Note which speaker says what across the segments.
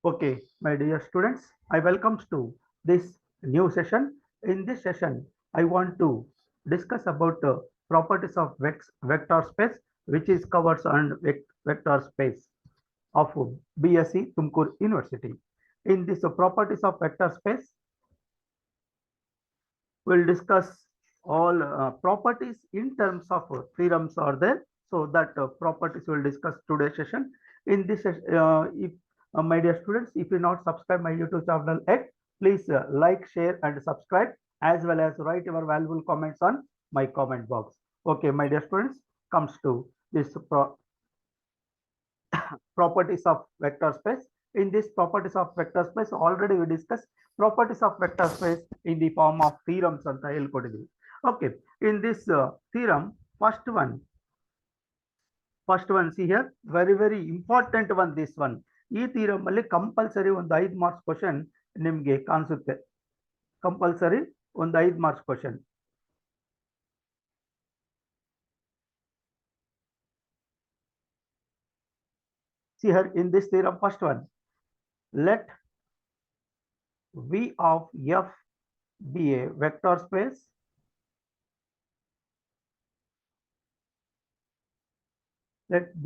Speaker 1: Okay, my dear students, I welcome to this new session. In this session, I want to discuss about properties of vector space, which is covers on vector space of BSc Tumkur University. In this properties of vector space, we'll discuss all properties in terms of theorems are there. So that properties we'll discuss today's session. In this, if my dear students, if you not subscribe my YouTube channel yet, please like, share, and subscribe, as well as write your valuable comments on my comment box. Okay, my dear students, comes to this properties of vector space. In this properties of vector space, already we discussed properties of vector space in the form of theorems ಅಂತ ಹೇಳ್ಕೊಟ್ಟಿದ್ವಿ. Okay, in this theorem, first one see here, very important one, this one. ಈ theorem ಅಲ್ಲಿ compulsory ಒಂದು 5 marks question ನಿಮಗೆ ಕಾಣಿಸುತ್ತೆ. Compulsory ಒಂದು 5 marks question. See here in this theorem, first one, let V of F be a vector space let V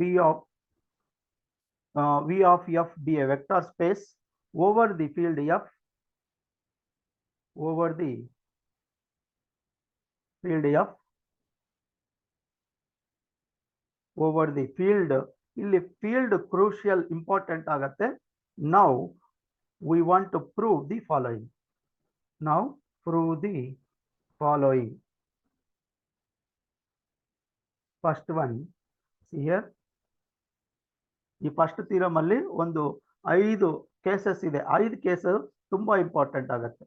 Speaker 1: of F be a vector space over the field F over the field F over the field. ಇಲ್ಲಿ field crucial important ಆಗುತ್ತೆ. Now we want to prove the following. Now prove the following. First one, see here. ಈ first theorem ಅಲ್ಲಿ ಒಂದು 5 cases ಇದೆ. 5 cases ತುಂಬಾ important ಆಗುತ್ತೆ.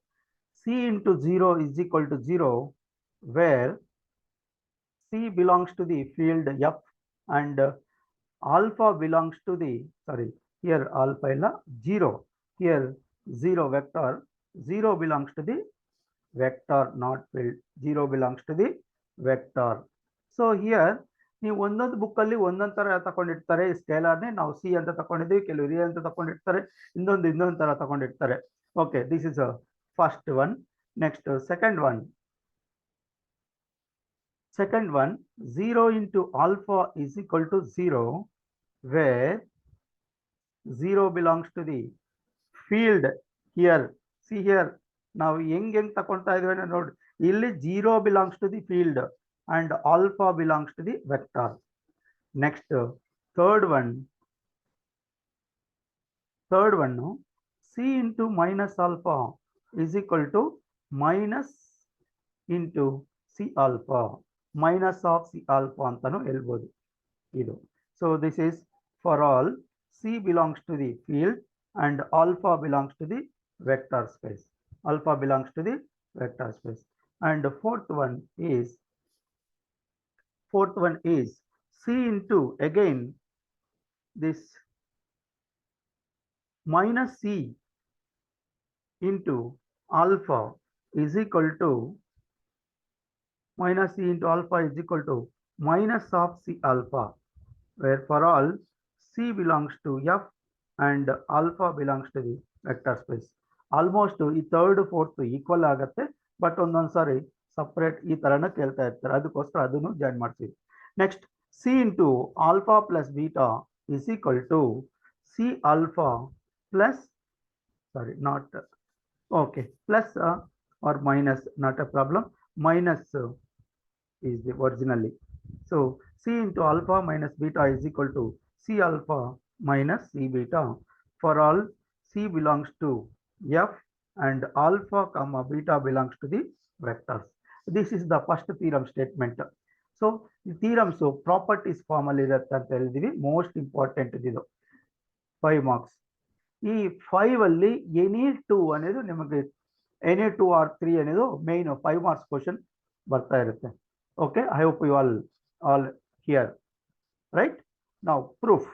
Speaker 1: C into 0 is equal to 0 where C belongs to the field F and alpha belongs to the, sorry, here alpha illa 0, here 0 vector, 0 belongs to the vector, not field, 0 belongs to the vector. So here ನೀವು ಒಂದೊಂದು book ಅಲ್ಲಿ ಒಂದೊಂದು ತರ ತಗೊಂಡಿರ್ತಾರೆ. ಸ್ಕೇಲಾರ್ನೇ ನಾವು C ಅಂತ ತಗೊಂಡಿದ್ದೀವಿ, ಕೆಲವರು A ಅಂತ ತಗೊಂಡಿರ್ತಾರೆ, ಇನ್ನೊಂದು ತರ ತಗೊಂಡಿರ್ತಾರೆ. Okay, this is first one. Next second one, 0 into alpha is equal to 0 where 0 belongs to the field. Here see here ನಾವು ಹೆಂಗ್ ತಗೊಂತಾ ಇದೀವಿ ನೋಡಿ, ಇಲ್ಲಿ 0 belongs to the field and alpha belongs to the vector. Next, third one, C into minus alpha is equal to minus into C alpha, minus of C alpha ಅಂತಾನು ಹೇಳ್ಬೋದು ಇದು. So this is for all C belongs to the field and alpha belongs to the vector space. Alpha belongs to the vector space. And the fourth one is C into, again, this minus C into alpha is equal to minus C into alpha is equal to minus of C alpha, where for all C belongs to F and alpha belongs to the vector space. Almost ಈ third fourth equal ಆಗುತ್ತೆ, but ಒಂದೊಂದ್ಸಾರಿ separate ಈ ತರನ ಕೇಳ್ತಾ ಇರ್ತಾರೆ, ಅದಕ್ಕೋಸ್ಕರ ಅದನ್ನು join ಮಾಡ್ತೀವಿ. Next, C into alpha plus beta is equal to C alpha plus, sorry, not okay, plus or minus, not a problem, minus is the originally. So C into alpha minus beta is equal to C alpha minus C beta for all C belongs to F and alpha comma beta belongs to the vectors. This is the first theorem statement. So the theorems properties form ಅಲ್ಲಿ ಇರುತ್ತೆ ಅಂತ ಹೇಳಿದೀವಿ. Most important ಇದು 5 marks. ಈ 5 ಅಲ್ಲಿ any 2 అనేది ನಿಮಗೆ any 2 or 3 అనేది main 5 marks question ಬರ್ತಾ ಇರುತ್ತೆ. Okay, I hope you all here, right? Now proof.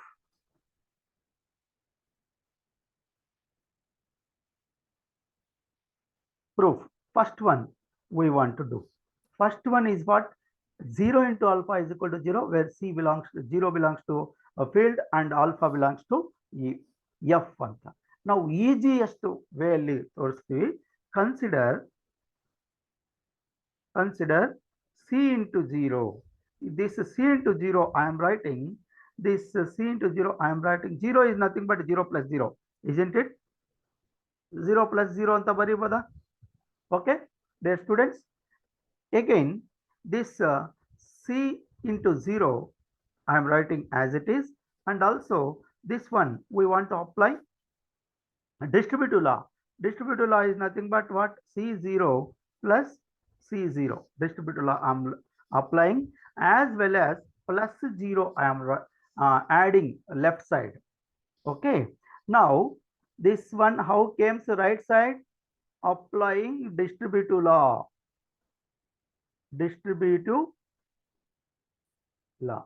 Speaker 1: First one we want to do. First one is what? 0 into alpha is equal to 0 where 0 belongs to a field and alpha belongs to F ಅಂತ. ನಾವು easiest way ಅಲ್ಲಿ ತೋರಿಸ್ತೀವಿ. Consider c into 0. This c into 0 I am writing, this c into 0 I am writing, 0 is nothing but 0 plus 0, isn't it? 0 plus 0 anta bariboda? Okay, dear students, again this c into 0 I am writing as it is, and also this one we want to apply distributive law. Distributive law is nothing but what? C0 plus C0. Distributive law I am applying, as well as plus 0 I am adding left side. Okay. Now this one, how came to right side? Applying distributive law. Distributive law.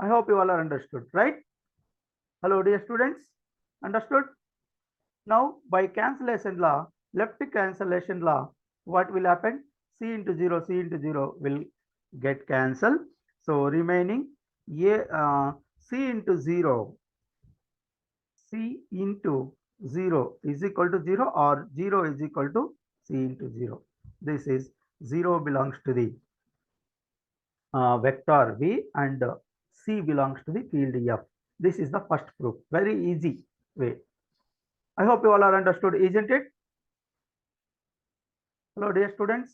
Speaker 1: I hope you all are understood, right? Hello, dear students. Understood? Now, by cancellation law, left cancellation law, what will happen? C into 0, C into 0 will get cancelled. So, remaining C into 0, C into 0 is equal to 0, or 0 is equal to C into 0. This is 0 belongs to the vector V, and C belongs to the field F. This is the first proof. Very easy way. I hope you all are understood, isn't it? Hello, dear students.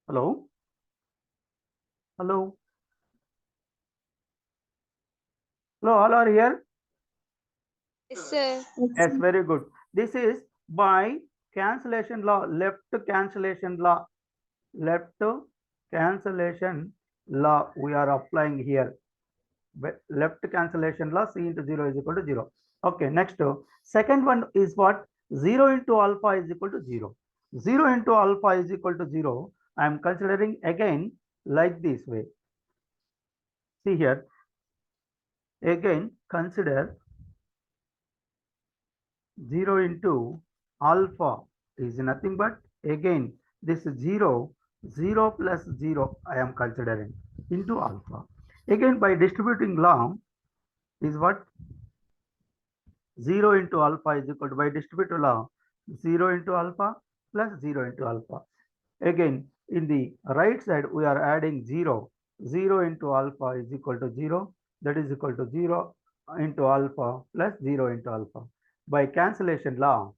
Speaker 1: Hello. Hello. Hello, all are here?
Speaker 2: Yes, sir.
Speaker 1: Yes, very good. This is by cancellation law, left cancellation law. Left cancellation law we are applying here. Left cancellation law, C into 0 is equal to 0. Okay, next, second one is what? 0 into alpha is equal to 0. 0 into alpha is equal to 0. I am considering again like this way. See here, again consider 0 into alpha is nothing but, again this 0, 0 plus 0 I am considering into alpha. Again, by distributing law is what? 0 into alpha is equal to, by distributive law, 0 into alpha plus 0 into alpha. Again, in the right side we are adding 0. 0 into alpha is equal to 0, that is equal to 0 into alpha plus 0 into alpha. By cancellation law,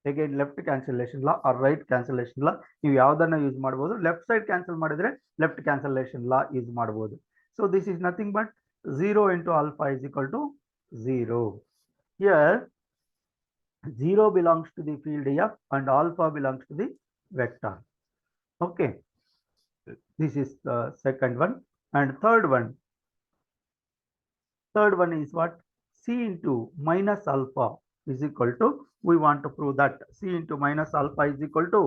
Speaker 1: again left cancellation law or right cancellation law, ನೀವು ಯಾವುದನ್ನ use ಮಾಡಬಹುದು? Left side cancel ಮಾಡಿದ್ರೆ left cancellation law use ಮಾಡಬಹುದು. So this is nothing but 0 into alpha is equal to 0. Here 0 belongs to the field F and alpha belongs to the vector. Okay, this is the second one. And third one is what? C into minus alpha is equal to, we want to prove that C into minus alpha is equal to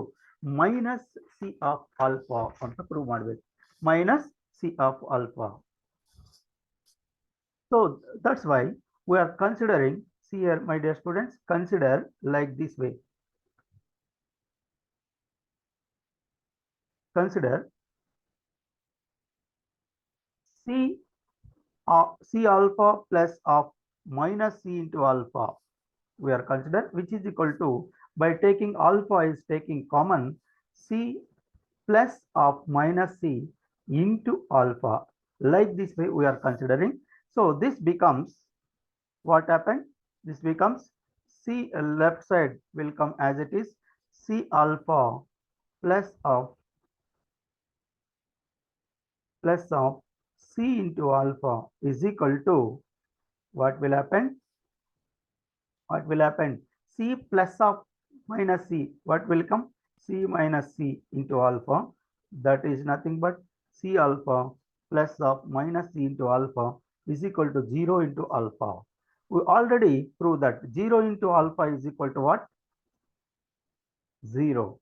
Speaker 1: minus C of alpha ಅಂತ prove ಮಾಡಬೇಕು. Minus C of alpha. So that's why we are considering, see here my dear students, consider like this way. Consider C alpha plus of minus C into alpha we are consider, which is equal to, by taking alpha is taking common, C plus of minus C into alpha. Like this way we are considering. So this becomes, what happened? This becomes C, left side will come as it is, C alpha plus of C into alpha is equal to, what will happen? What will happen? C plus of minus C, what will come? C minus C into alpha, that is nothing but C alpha plus of minus C into alpha is equal to 0 into alpha. We already proved that 0 into alpha is equal to what? 0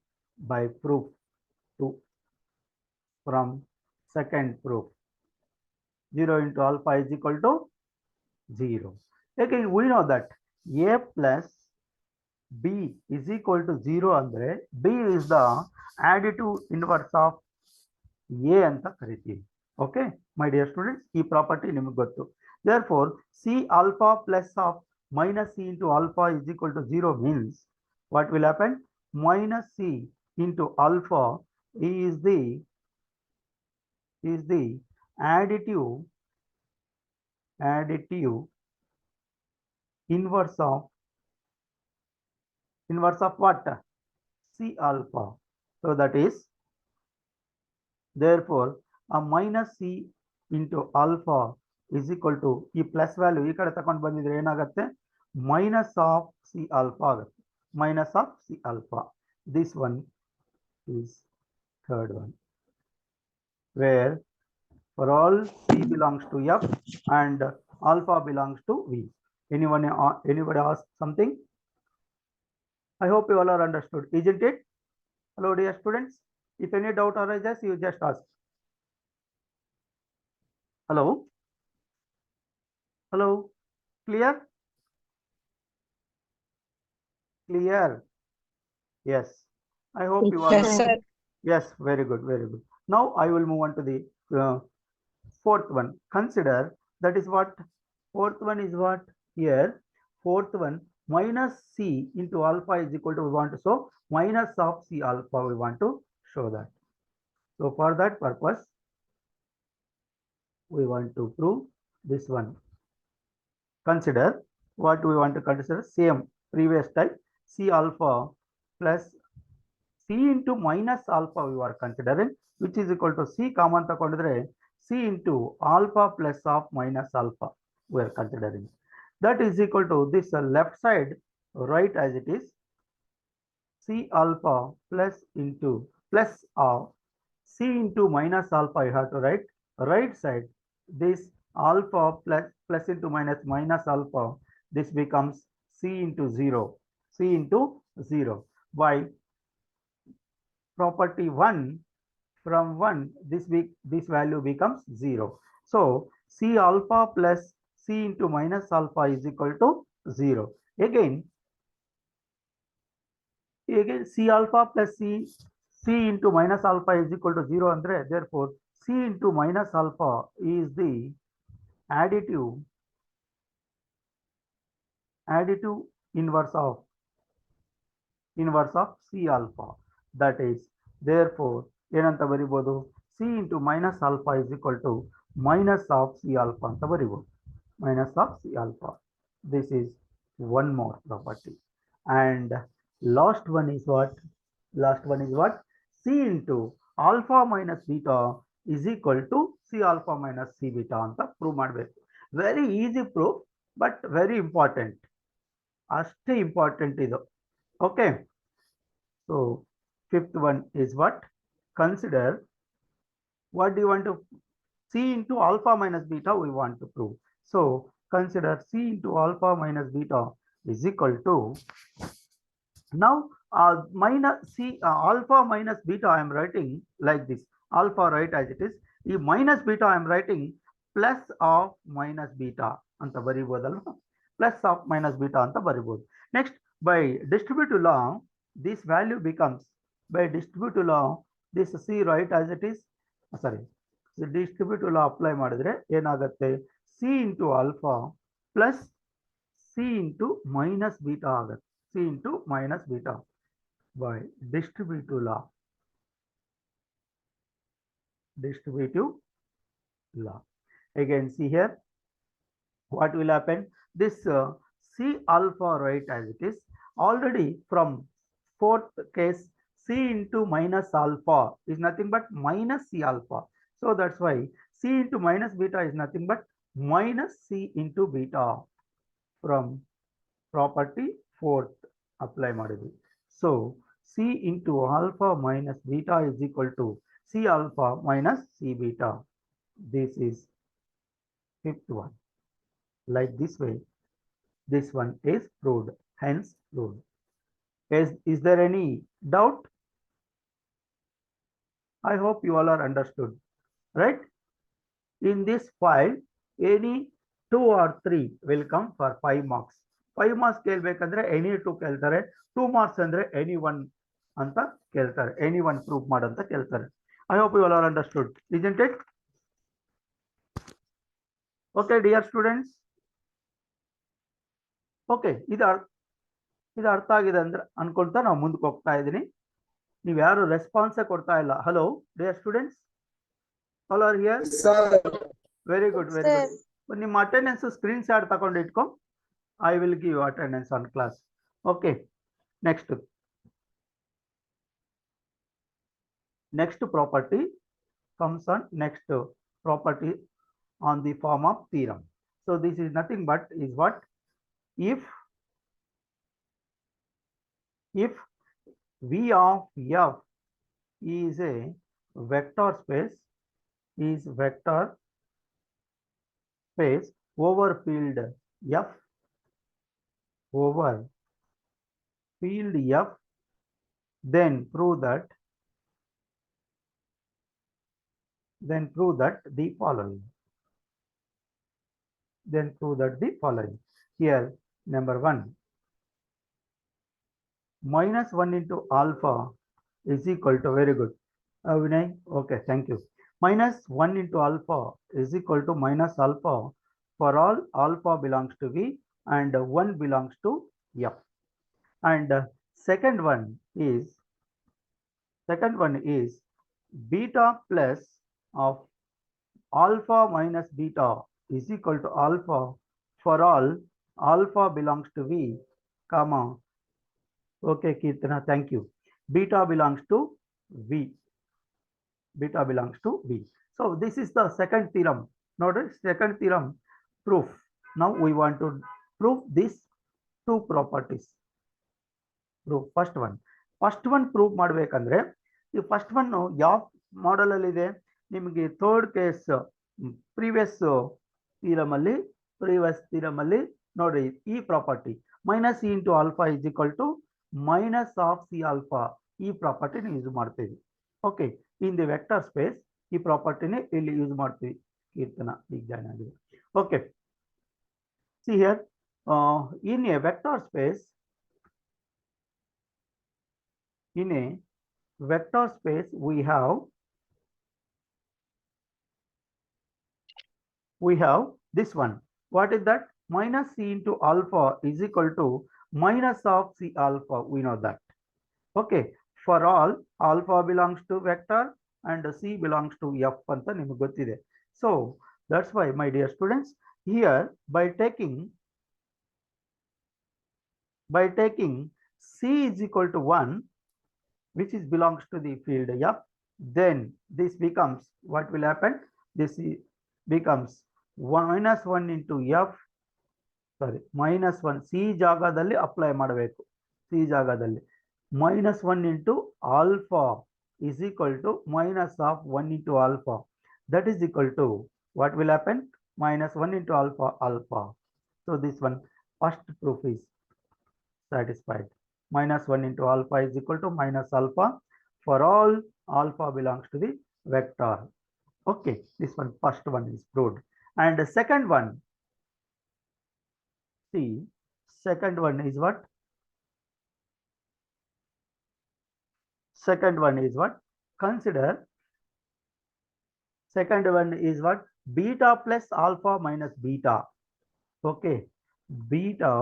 Speaker 1: by proof 2 from second proof. 0 into alpha is equal to 0. Again, we know that A plus B is equal to 0 andre B is the additive inverse of A anta ಕರಿತೀವಿ. Okay, my dear students, ಈ property ನಿಮಗೆ ಗೊತ್ತು. Therefore, C alpha plus of minus C into alpha is equal to 0 means what will happen? Minus C into alpha is the additive inverse of what? C alpha. So that is, therefore a minus C into alpha is equal to ಈ plus value ಈ ಕಡೆ ತಗೊಂಡು ಬಂದಿದ್ರೆ ಏನಾಗುತ್ತೆ? Minus of C alpha ಆಗುತ್ತೆ. Minus of C alpha. This one is third one, where for all C belongs to F and alpha belongs to V. Anybody ask something? I hope you all are understood, isn't it? Hello dear students, if any doubt arises, you just ask. Hello, clear? Yes, I hope you all.
Speaker 2: Yes, sir.
Speaker 1: Yes, very good. Now I will move on to the fourth one. Consider, that is what? Fourth one is what? Here, fourth one, minus C into alpha is equal to, we want to show minus of C alpha, we want to show that. So for that purpose, we want to prove this one. Consider what we want to consider, same previous type, C alpha plus C into minus alpha we are considering, which is equal to C common ತಗೊಂಡಿದ್ರೆ C into alpha plus of minus alpha we are considering. That is equal to this left side, right as it is, C alpha plus into plus of C into minus alpha, you have to write right side, this alpha plus into minus alpha, this becomes C into 0. By property 1, from 1 this value becomes 0. So C alpha plus C into minus alpha is equal to 0. Again C alpha plus C into minus alpha is equal to 0 andre, therefore C into minus alpha is the additive inverse of C alpha. That is, therefore ಏನಂತ ಬರಿಬಹುದು? C into minus alpha is equal to minus of C alpha ಅಂತ ಬರಿಬಹುದು. Minus of C alpha. This is one more property. And last one is what? C into alpha minus beta is equal to C alpha minus C beta ಅಂತ prove ಮಾಡಬೇಕು. Very easy proof, but very important. ಅಷ್ಟೇ important ಇದು. Okay. So fifth one is what? Consider, what do you want to? C into alpha minus beta we want to prove. So consider C into alpha minus beta is equal to, now minus C alpha minus beta I am writing like this. Alpha right as it is. ಈ minus beta I am writing plus of minus beta ಅಂತ ಬರಿಬೋದಲ್ವಾ? Plus of minus beta ಅಂತ ಬರಿಬೋದು. Next, by distributive law, this value becomes, by distributive law, this C right as it is, sorry, the distributive law apply ಮಾಡಿದ್ರೆ ಏನಾಗುತ್ತೆ? C into alpha plus C into minus beta ಆಗುತ್ತೆ. C into minus beta by distributive law. Again, see here, what will happen? This C alpha right as it is, already from fourth case, C into minus alpha is nothing but minus C alpha. So that's why C into minus beta is nothing but minus C into beta from property fourth apply ಮಾಡಿದ್ವಿ. So C into alpha minus beta is equal to C alpha minus C beta. This is fifth one. Like this way, this one is proved, hence proved. Is there any doubt? I hope you all are understood, right? In this file, any 2 or 3 will come for 5 marks. 5 marks ಕೇಳಬೇಕಂದ್ರೆ any 2 ಕೇಳ್ತಾರೆ, 2 marks ಅಂದ್ರೆ any 1 ಅಂತ ಕೇಳ್ತಾರೆ, any 1 proof ಮಾಡು ಅಂತ ಕೇಳ್ತಾರೆ. I hope you all are understood, isn't it? Okay dear students, okay ಇದು ಅರ್ಥ ಆಗಿದೆ ಅಂದ್ರೆ ಅನ್ಕೊಳ್ತಾ ನಾವು ಮುಂದಕ್ಕೆ ಹೋಗ್ತಾ ಇದ್ದೀನಿ. ನೀವು ಯಾರು ರೆಸ್ಪಾನ್ಸೇ ಕೊಡ್ತಾ ಇಲ್ಲ. Hello dear students, all are here? Very good, very
Speaker 2: Sir.
Speaker 1: Good. ನಿಮ್ಮ ಅಟೆಂಡೆನ್ಸ್ ಸ್ಕ್ರೀನ್ ಶಾಟ್ ತಗೊಂಡು ಇಟ್ಕೊ. I will give attendance on class. Okay, next property comes on next property on the form of theorem. So this is nothing but is what? If V of F is a vector space over field F, then prove that the following. Here, number 1, -1 into alpha is equal to, very good, Vinay, okay, thank you. -1 into alpha is equal to minus alpha for all alpha belongs to V and 1 belongs to F. And second one is beta plus of alpha minus beta is equal to alpha for all alpha belongs to V, comma, okay Kirtana, thank you, beta belongs to V. So this is the second theorem. Notice second theorem proof. Now we want to prove these two properties. First one prove ಮಾಡ್ಬೇಕಂದ್ರೆ ಈ first one ಯಾವ model ಅಲ್ಲಿ ಇದೆ ನಿಮಗೆ? Third case previous theorem ಅಲ್ಲಿ ನೋಡಿ, ಈ property minus e into alpha is equal to minus of C alpha, ಈ ಪ್ರಾಪರ್ಟಿನ ಯೂಸ್ ಮಾಡ್ತೀವಿ. Okay, in the vector space ಈ ಪ್ರಾಪರ್ಟಿನೇ ಇಲ್ಲಿ ಯೂಸ್ ಮಾಡ್ತೀವಿ. ಕೀರ್ತನ ಈಗ ಜಾಯ್ನ್ ಆಗಿದೆ. Okay, see here in a vector space, in a vector space we have this one. What is that? Minus c into alpha is equal to minus of c alpha. We know that. Okay, for all alpha belongs to vector and c belongs to f anta niಮಗೆ ಗೊತ್ತಿದೆ. So that's why my dear students, here by taking c is equal to 1, which is belongs to the field F, then this becomes, what will happen? This becomes -1 into F, sorry, -1 C ಜಾಗದಲ್ಲಿ apply ಮಾಡಬೇಕು. C ಜಾಗದಲ್ಲಿ -1 into alpha is equal to minus of 1 into alpha. That is equal to, what will happen? -1 into alpha. So this one first proof is satisfied. -1 into alpha is equal to minus alpha for all alpha belongs to the vector. Okay, this one first one is proved. And the second one, see, second one is what? Consider second one is what? Beta plus alpha minus beta. Okay, beta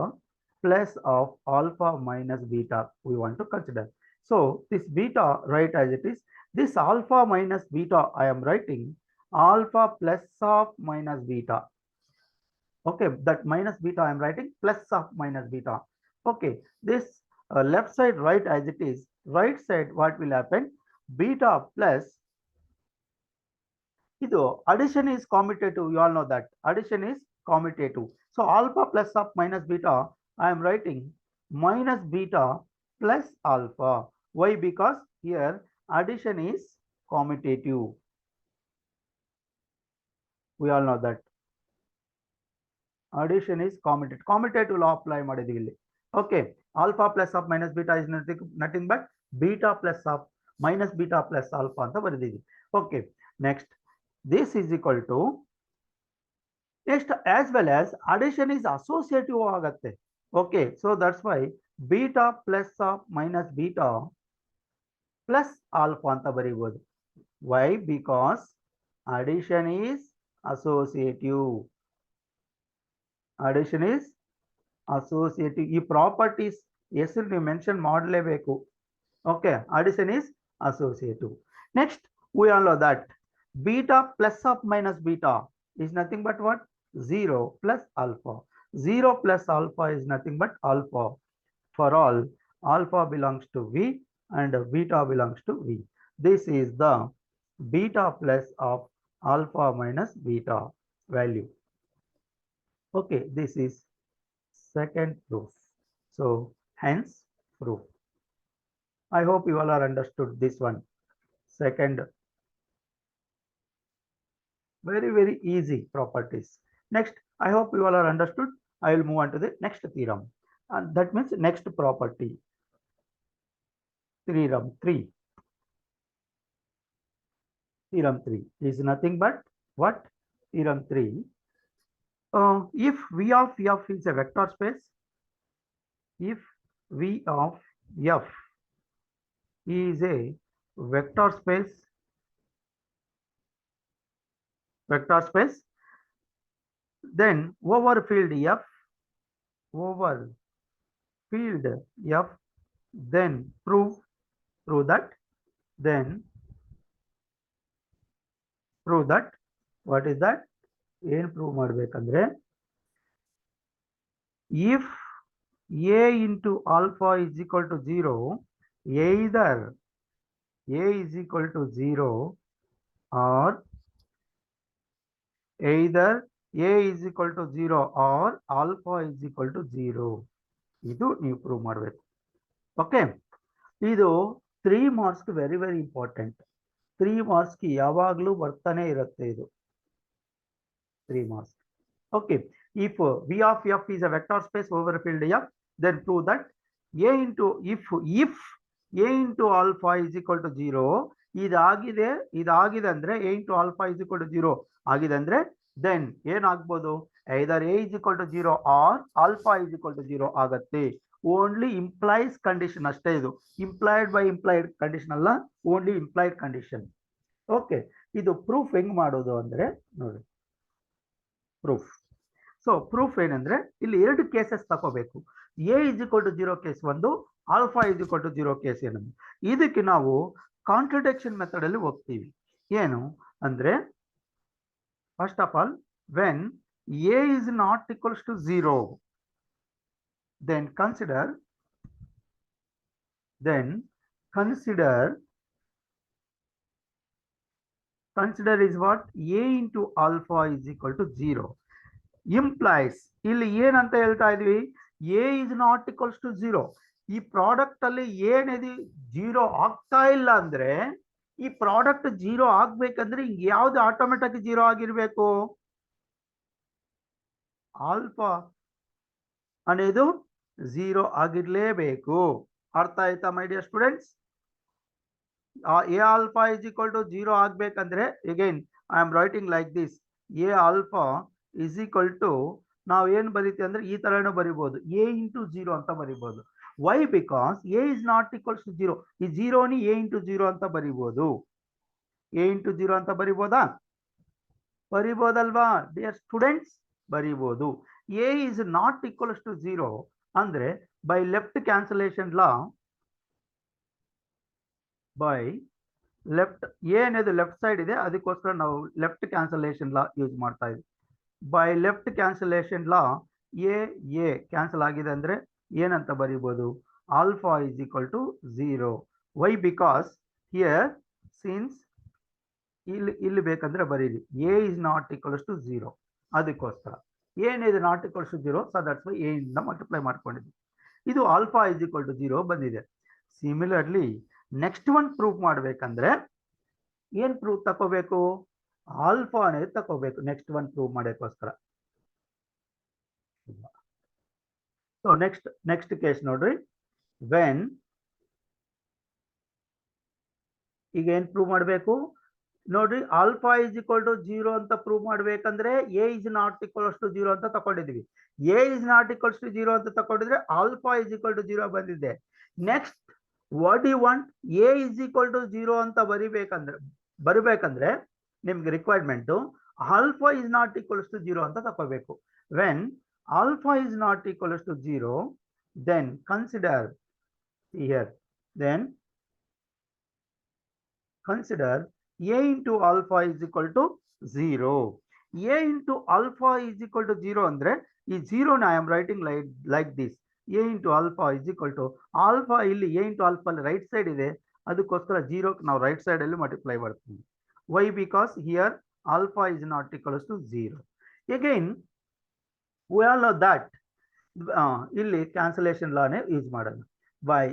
Speaker 1: plus of alpha minus beta we want to consider. So this beta, write as it is. This alpha minus beta I am writing alpha plus of minus beta. Okay, that minus beta I am writing plus of minus beta. Okay, this left side write as it is. Right side what will happen? Beta plus, ಇದು addition is commutative, you all know that addition is commutative. So alpha plus of minus beta I am writing minus beta plus alpha. Why? Because here addition is commutative. We all know that addition is commutative. Commutative law apply ಮಾಡಿದೀವಿ ಇಲ್ಲಿ. Okay, alpha plus of minus beta is nothing but beta plus of minus beta plus alpha ಅಂತ ಬರೆದಿದ್ದೀವಿ. Okay, next this is equal to, next as well as addition is associative ಆಗುತ್ತೆ. Okay, so that's why beta plus of minus beta plus alpha ಅಂತ ಬರೀಬಹುದು. Why? Because addition is associative. addition is associative. ಈ properties ಹೆಸರು ನೀವು mention ಮಾಡಲೇಬೇಕು. Okay, addition is associative. Next, we all know that beta plus or minus beta is nothing but what? 0 plus alpha. 0 plus alpha is nothing but alpha. For all, alpha belongs to V and beta belongs to V. This is the beta plus of alpha minus beta value. Okay, this is second proof. So, hence proof. I hope you all are understood this one. Second, very easy properties. Next, I hope you all are understood. I will move on to the next theorem, and that means next property. Theorem 3. Theorem 3 is nothing but what? Theorem 3. If V of F is a vector space, if V of F is a vector space, then over field F, then prove that what is that? ಏನು prove ಮಾಡಬೇಕಂದ್ರೆ if A into alpha is equal to 0, either A is equal to 0 or either A is equal to 0 or alpha is equal to 0. ಇದು ನೀವು prove ಮಾಡಬೇಕು. Okay, ಇದು 3 marks very important. 3 marks ಯಾವಾಗಲೂ ಬರ್ತಾನೆ ಇರುತ್ತೆ ಇದು 3 marks. Okay, if V of F is a vector space over field F, then prove that A into if A into alpha is equal to 0, ಇದಾಗಿದೆ ಅಂದ್ರೆ A into alpha is equal to 0 ಆಗಿದೆ ಅಂದ್ರೆ then ಏನಾಗ್ಬೋದು? either A is equal to 0 or alpha is equal to 0 ಆಗತ್ತೆ. Only implies condition ಅಷ್ಟೇ ಇದು. Implied by implied condition ಅಲ್ಲ, only implied condition. Okay, ಇದು ಪ್ರೂಫ್ ಹೆಂಗ್ ಮಾಡೋದು ಅಂದ್ರೆ ನೋಡಿ, ಪ್ರೂಫ್. ಸೊ ಪ್ರೂಫ್ ಏನಂದ್ರೆ ಇಲ್ಲಿ 2 ಕೇಸಸ್ ತಗೋಬೇಕು. A is equal to 0 case ಒಂದು, alpha is equal to 0 case ಏನಂದ್ರೆ, ಇದಕ್ಕೆ ನಾವು ಕಾಂಟ್ರಡಿಕ್ಷನ್ ಮೆಥಡ್ ಅಲ್ಲಿ ಹೋಗ್ತೀವಿ. ಏನು ಅಂದ್ರೆ, first of all, when A is not equals to 0, then consider is what? A into alpha is equal to 0 implies ಇಲ್ಲಿ ಏನಂತ ಹೇಳ್ತಾ ಇದೀವಿ? A is not equals to 0. ಈ ಪ್ರಾಡಕ್ಟ್ ಅಲ್ಲಿ ಏನಿದೆ 0 ಆಗ್ತಾ ಇಲ್ಲ ಅಂದ್ರೆ, ಈ ಪ್ರಾಡಕ್ಟ್ 0 ಆಗ್ಬೇಕಂದ್ರೆ ಯಾವ್ದು ಆಟೋಮೆಟಿಕ್ 0 ಆಗಿರ್ಬೇಕು? ಆಲ್ಫಾ అనేది 0 ಆಗಿರ್ಲೇಬೇಕು. ಅರ್ಥ ಆಯ್ತಾ my dear students? A alpha is equal to 0 ಆಗ್ಬೇಕಂದ್ರೆ, again I am writing like this, A alpha is equal to, ನಾವು ಏನ್ ಬರೀತೀವಿ ಅಂದ್ರೆ ಈ ತರನು ಬರಿಬಹುದು, A into 0 ಅಂತ ಬರಿಬಹುದು. Why? Because A is not equals to 0. ಈ 0 ನಿ A into 0 ಅಂತ ಬರಿಬಹುದು. A into 0 ಅಂತ ಬರಿಬೋದಾ? ಬರಿಬೋದಲ್ವಾ ಡಿಯರ್ ಸ್ಟೂಡೆಂಟ್ಸ್? ಬರಿಬಹುದು. A is not equals to 0 ಅಂದ್ರೆ by left cancellation law, by left, ಏನಿದೆ ಲೆಫ್ಟ್ ಸೈಡ್ ಇದೆ ಅದಕ್ಕೋಸ್ಕರ ನಾವು ಲೆಫ್ಟ್ ಕ್ಯಾನ್ಸಲೇಷನ್ ಲಾ ಯೂಸ್ ಮಾಡ್ತಾ ಇದ್ವಿ. By left cancellation law a cancel ಆಗಿದೆ ಅಂದ್ರೆ ಏನಂತ ಬರೀಬಹುದು? Alpha is equal to 0. Why? Because here since ಇಲ್ಲಿ ಬೇಕಂದ್ರೆ ಬರೀರಿ a is not equals to 0, ಅದಕ್ಕೋಸ್ಕರ ಏನಿದೆ not equals to 0, so that's why a ಇಂದ ಮಲ್ಟಿಪ್ಲೈ ಮಾಡ್ಕೊಂಡಿದ್ವಿ. ಇದು ಆಲ್ಫಾ ಇಸ್ ಈಕ್ವಲ್ ಟು 0 ಬಂದಿದೆ. ಸಿಮಿಲರ್ಲಿ ನೆಕ್ಸ್ಟ್ ಒನ್ ಪ್ರೂಫ್ ಮಾಡ್ಬೇಕಂದ್ರೆ ಏನ್ ಪ್ರೂಫ್ ತಕೋಬೇಕು? ಆಲ್ಫಾ అనేది ತಕೋಬೇಕು ನೆಕ್ಸ್ಟ್ ಒನ್ ಪ್ರೂವ್ ಮಾಡೋಕ್ಕೋಸ್ಕರ. ಸೊ ನೆಕ್ಸ್ಟ್ ಕೇಸ್ ನೋಡ್ರಿ, ವೆನ್ ಈಗ ಏನ್ ಪ್ರೂವ್ ಮಾಡಬೇಕು ನೋಡ್ರಿ, ಆಲ್ಫಾ ಇಸ್ ಈಕ್ವಲ್ ಟು 0 ಅಂತ ಪ್ರೂವ್ ಮಾಡ್ಬೇಕಂದ್ರೆ a is not equals to 0 ಅಂತ ತಕೊಂಡಿದ್ವಿ. A is not equals to 0 ಅಂತ ತಕೊಂಡಿದ್ರೆ ಆಲ್ಫಾ ಇಸ್ ಈಕ್ವಲ್ ಟು 0 ಬಂದಿದೆ. Next what you want? A is equal to 0 ಅಂತ ಬರಬೇಕಂದ್ರೆ ನಿಮ್ಗೆ requirement alpha is not equals to 0 ಅಂತ ತಗೋಬೇಕು. When alpha is not equals to 0, then consider here, then consider a into alpha is equal to 0. A into alpha is equal to 0 andre ಈ 0 ನ I am writing like this. A into alpha is equal to alpha ಇಲ್ಲಿ a into alpha ಅಲ್ಲಿ right side ಇದೆ, ಅದಕ್ಕೋಸ್ಕರ 0 ನಾವು right side ಅಲ್ಲಿ multiply ಮಾಡ್ತೀವಿ. Why? Because here alpha is not equals to 0. Again we all know that ಇಲ್ಲಿ cancellation ಲಾನೇ use ಮಾಡೋಣ. By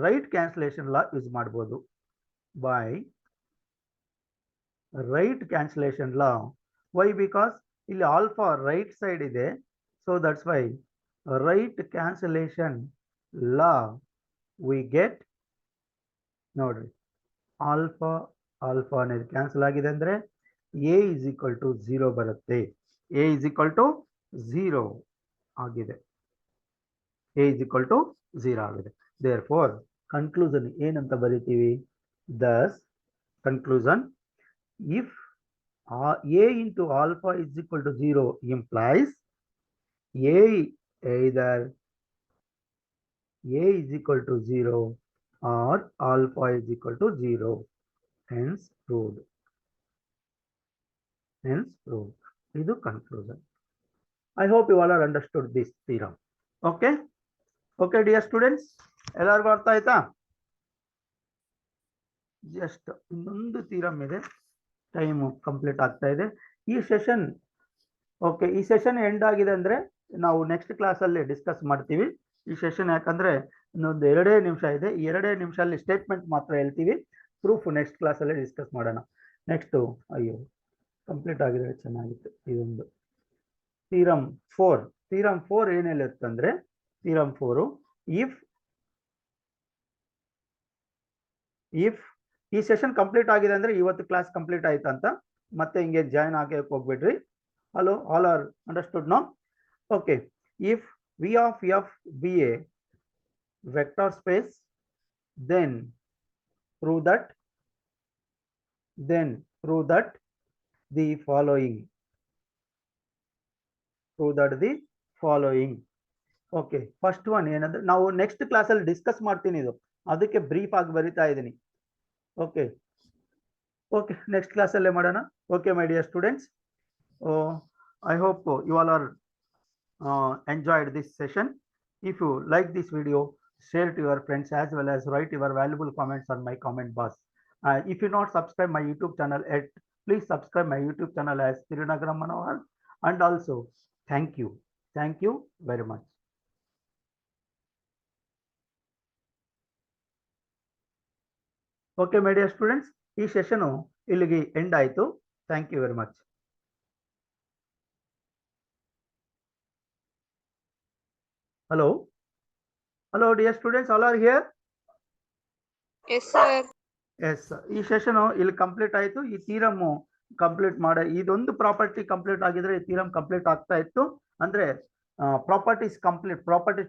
Speaker 1: right cancellation law use ಮಾಡಬಹುದು. by right cancellation law. Why? Because ಇಲ್ಲಿ alpha right side ಇದೆ, so that's why right cancellation law we get ನೋಡ್ರಿ alpha అనేది cancel ಆಗಿದೆ ಅಂದ್ರೆ a is equal to 0 ಬರುತ್ತೆ. a is equal to 0 ಆಗಿದೆ. a is equal to 0 ಆಗಿದೆ. Therefore conclusion ಏನಂತ ಬರೀತೀವಿ? Thus conclusion, if a into alpha is equal to 0 implies either a is equal to 0 or alpha is equal to 0. Hence proved. Idu conclusion. I hope you all are understood this theorem. Okay dear students, ಎಲ್ಲರಿಗೂ ಅರ್ಥ ಆಯ್ತಾ? Just ಇನ್ನೊಂದು theorem ಇದೆ, time complete ಆಗ್ತಾ ಇದೆ. ಈ session ಈ session end ಆಗಿದೆ ಅಂದ್ರೆ ನಾವು ನೆಕ್ಸ್ಟ್ ಕ್ಲಾಸ್ ಅಲ್ಲಿ ಡಿಸ್ಕಸ್ ಮಾಡ್ತೀವಿ ಈ ಸೆಷನ್. ಯಾಕಂದ್ರೆ ಇನ್ನೊಂದು 2 ನಿಮಿಷ ಇದೆ. 2 ನಿಮಿಷ ಅಲ್ಲಿ ಸ್ಟೇಟ್ಮೆಂಟ್ ಮಾತ್ರ ಹೇಳ್ತೀವಿ, ಪ್ರೂಫ್ ನೆಕ್ಸ್ಟ್ ಕ್ಲಾಸ್ ಅಲ್ಲಿ ಡಿಸ್ಕಸ್ ಮಾಡೋಣ. ನೆಕ್ಸ್ಟ್ ಅಯ್ಯೋ ಕಂಪ್ಲೀಟ್ ಆಗಿದ್ರೆ ಚೆನ್ನಾಗಿತ್ತು. ಇದೊಂದು ಥಿಯರಮ್ 4 ಏನ್ ಹೇಳುತ್ತಂದ್ರೆ ಥಿಯರಮ್ 4, ಇಫ್ ಈ ಸೆಷನ್ ಕಂಪ್ಲೀಟ್ ಆಗಿದೆ ಅಂದ್ರೆ ಇವತ್ತು ಕ್ಲಾಸ್ ಕಂಪ್ಲೀಟ್ ಆಯ್ತು ಅಂತ ಮತ್ತೆ ಹಿಂಗೆ ಜಾಯಿನ್ ಆಗಕ್ಕೆ ಹೋಗ್ಬಿಡ್ರಿ. Hello, all are understood no? Okay. If v of f be a vector space, then prove that the following. Okay, first one ಏನಂದ್ರೆ ನಾವು ನೆಕ್ಸ್ಟ್ ಕ್ಲಾಸ್ ಅಲ್ಲಿ ಡಿಸ್ಕಸ್ ಮಾಡ್ತೀನಿ, ಇದು ಅದಕ್ಕೆ ಬ್ರೀಫ್ ಆಗಿ ಬರಿತಾ ಇದ್ದೀನಿ. ಓಕೆ ನೆಕ್ಸ್ಟ್ ಕ್ಲಾಸ್ ಅಲ್ಲೇ ಮಾಡೋಣ. Okay my dear students, I hope you all are enjoyed this session. If you like this video, share it to your friends as well as write your valuable comments on my comment box. If you not subscribe my YouTube channel yet, please subscribe my YouTube channel as Tirunagaram Manohar. And also thank you very much. Okay my dear students, ಈ session ಇಲ್ಲಿಗೆ end ಆಯ್ತು. Thank you very much. Hello dear students, all are here?
Speaker 2: Yes sir.
Speaker 1: Yes, ಈ session ಇಲ್ಲಿ complete ಆಯ್ತು. ಈ theorem complete ಇದೊಂದು property complete ಆಗಿದ್ರೆ ಈ ಥಿಯರಮ್ ಕಂಪ್ಲೀಟ್ ಆಗ್ತಾ ಇತ್ತು. ಅಂದ್ರೆ ಪ್ರಾಪರ್ಟೀಸ್